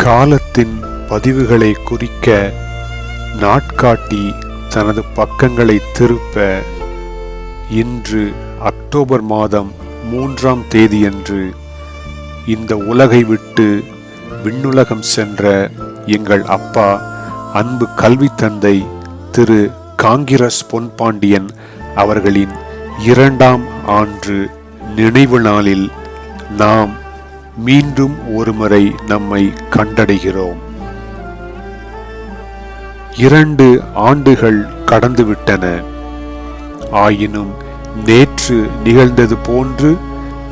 காலத்தின் பதிவுகளை குறிக்க நாட்காட்டி தனது பக்கங்களை திருப்ப இன்று அக்டோபர் மாதம் 3ஆம் தேதியன்று இந்த உலகை விட்டு விண்ணுலகம் சென்ற எங்கள் அப்பா அன்பு கல்வி தந்தை திரு காங்கிரஸ் பொன்பாண்டியன் அவர்களின் 2ஆம் ஆண்டு நினைவு நாளில் நாம் மீண்டும் ஒருமுறை நம்மை கண்டடைகிறோம். 2 ஆண்டுகள் கடந்துவிட்டன. ஆயினும் நேற்று நிகழ்ந்தது போன்று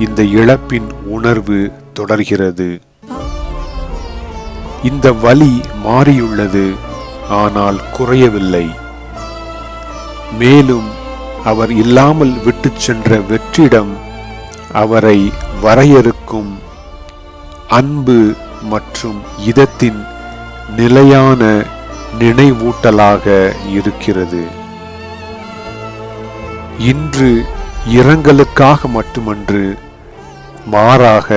இந்த இழப்பின் உணர்வு தொடர்கிறது. இந்த வலி மாறியுள்ளது, ஆனால் குறையவில்லை. மேலும் அவர் இல்லாமல் விட்டு சென்ற வெற்றிடம் அவரை வரையறுக்கும் அன்பு மற்றும் இதத்தின் நிலையான நினைவூட்டலாக இருக்கிறது. இன்று இரங்கலுக்காக மட்டுமன்று, மாறாக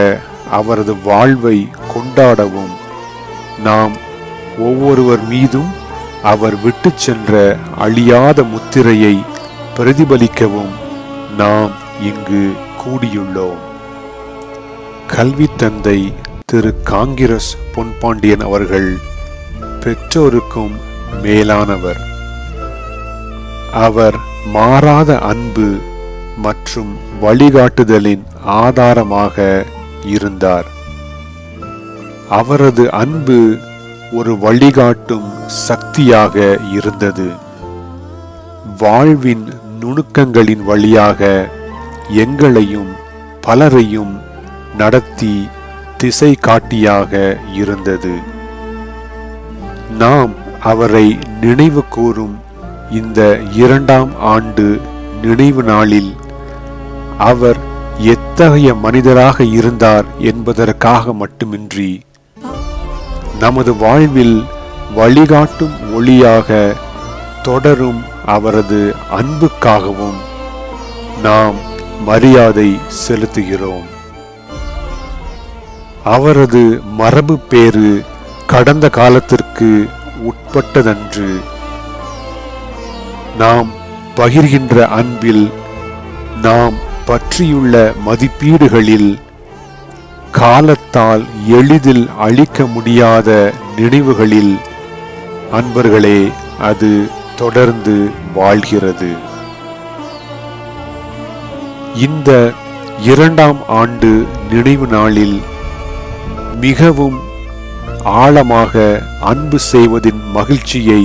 அவரது வாழ்வை கொண்டாடவும் நாம் ஒவ்வொருவர் மீதும் அவர் விட்டு சென்ற அழியாத முத்திரையை பிரதிபலிக்கவும் நாம் இங்கு கூடியுள்ளோம். கல்வி தந்தை திரு காங்கிரஸ் பொன்பாண்டியன் அவர்கள் பெற்றோருக்கும் மேலானவர். அவர் மாறாத அன்பு மற்றும் வழிகாட்டுதலின் ஆதாரமாக இருந்தார். அவரது அன்பு ஒரு வழிகாட்டும் சக்தியாக இருந்தது. வாழ்வின் நுணுக்கங்களின் வழியாக எங்களையும் பலரையும் நடத்தி திசை காட்டியாக இருந்தது. நாம் அவரை நினைவு கூறும் இந்த 2ஆம் ஆண்டு நினைவு நாளில் அவர் எத்தகைய மனிதராக இருந்தார் என்பதற்காக மட்டுமின்றி, நமது வாழ்வில் வழிகாட்டும் ஒளியாக தொடரும் அவரது அன்புக்காகவும் நாம் மரியாதை செலுத்துகிறோம். அவரது மரபு பேறு கடந்த காலத்திற்கு உட்பட்டதன்று. நாம் பகிர்கின்ற அன்பில், நாம் பற்றியுள்ள மதிப்பீடுகளில், காலத்தால் எளிதில் அழிக்க முடியாத நினைவுகளில் அன்பர்களே அது தொடர்ந்து வாழ்கிறது. இந்த 2ஆம் ஆண்டு நினைவு நாளில் மிகவும் ஆழமாக அன்பு செய்வதின் மகிழ்ச்சியை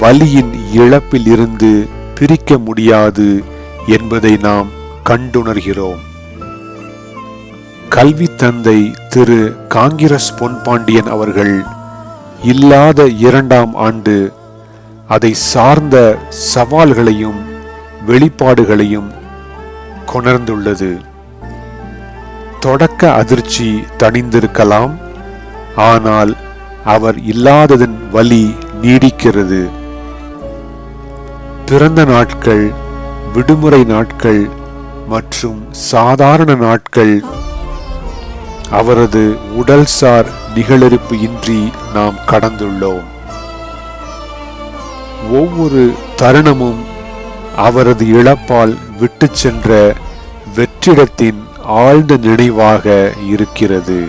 வலியின் இழப்பில் இருந்து பிரிக்க முடியாது என்பதை நாம் கண்டுணர்கிறோம். கல்வி தந்தை திரு காங்கிரஸ் பொன்பாண்டியன் அவர்கள் இல்லாத 2ஆம் ஆண்டு அதை சார்ந்த சவால்களையும் வெளிப்பாடுகளையும் கொணர்ந்துள்ளது. தொடக்க அதிர்ச்சி தணிந்திருக்கலாம், ஆனால் அவர் இல்லாததன் வலி நீடிக்கிறது. பிறந்த நாட்கள், விடுமுறை நாட்கள் மற்றும் சாதாரண நாட்கள் அவரது உடல்சார் நிகழிருப்பு இன்றி நாம் கடந்துள்ளோம். ஒவ்வொரு தருணமும் அவரது இழப்பால் விட்டு சென்ற வெற்றிடத்தின் ஆழ்ந்த நினைவாக இருக்கிறது.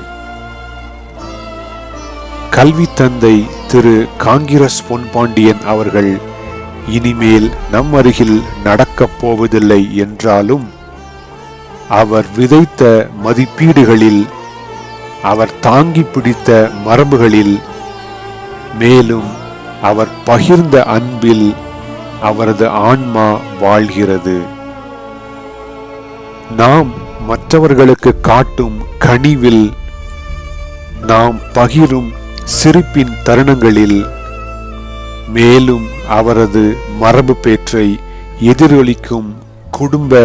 கல்வி தந்தை திரு காங்கிரஸ் பொன்பாண்டியன் அவர்கள் இனிமேல் நம் அருகில் நடக்கப் போவதில்லை என்றாலும், அவர் விதைத்த மதிப்பீடுகளில், அவர் தாங்கி பிடித்த மரபுகளில், மேலும் அவர் பகிர்ந்த அன்பில் அவரது ஆன்மா வாழ்கிறது. நாம் மற்றவர்களுக்கு காட்டும் கனிவில், நாம் பகிரும் சிரிப்பின் தருணங்களில், மேலும் அவரது மரபு பேற்றை எதிரொலிக்கும் குடும்ப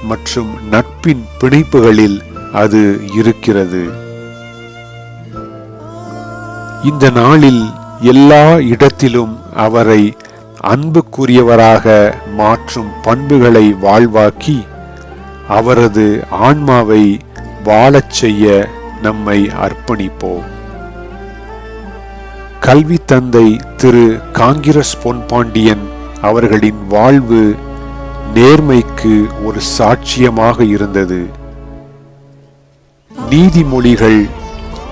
மற்றும் நட்பின் பிணைப்புகளில் அது இருக்கிறது. இந்த நாளில் எல்லா இடத்திலும் அவரை அன்புக்குரியவராக மாற்றும் பண்புகளை வாழ்வாக்கி அவரது ஆன்மாவை வாழச் செய்ய நம்மை அர்ப்பணிப்போம். கல்வி தந்தை திரு காங்கிரஸ் பொன்பாண்டியன் அவர்களின் வாழ்வு நேர்மைக்கு ஒரு சாட்சியமாக இருந்தது. நீதிமொழிகள்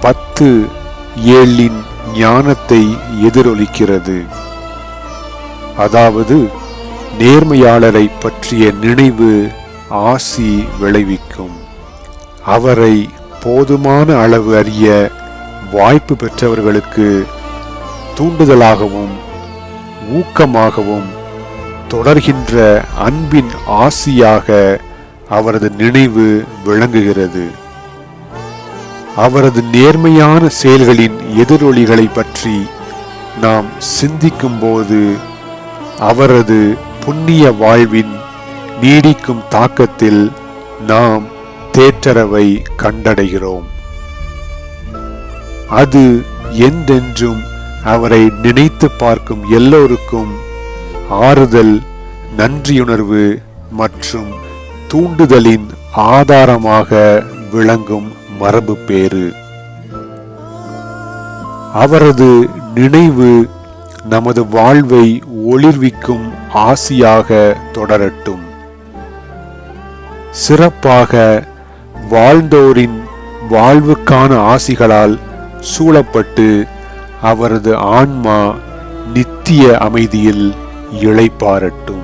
10:7 ஞானத்தை எதிரொலிக்கிறது. அதாவது, நேர்மையாளரை பற்றிய நினைவு ஆசி விளைவிக்கும். அவரை போதுமான அளவு அறிய வாய்ப்பு பெற்றவர்களுக்கு தூண்டுதலாகவும் ஊக்கமாகவும் தொடர்கின்ற அன்பின் ஆசியாக அவரது நினைவு விளங்குகிறது. அவரது நேர்மையான செயல்களின் எதிரொலிகளை பற்றி நாம் சிந்திக்கும் போது அவரது புண்ணிய வாழ்வின் நீடிக்கும் தாக்கத்தில் நாம் தேற்றரவை கண்டடைகிறோம். அது என்றென்றும் அவரை நினைத்து பார்க்கும் எல்லோருக்கும் ஆறுதல், நன்றியுணர்வு மற்றும் தூண்டுதலின் ஆதாரமாக விளங்கும் மரபு பேறு. அவரது நினைவு நமது வாழ்வை ஒளிர்விக்கும் ஆசியாக தொடரட்டும். சிறப்பாக வாழ்ந்தோரின் வாழ்வுக்கான ஆசிகளால் சூழப்பட்டு அவரது ஆன்மா நித்திய அமைதியில் இளைப்பாறட்டும்.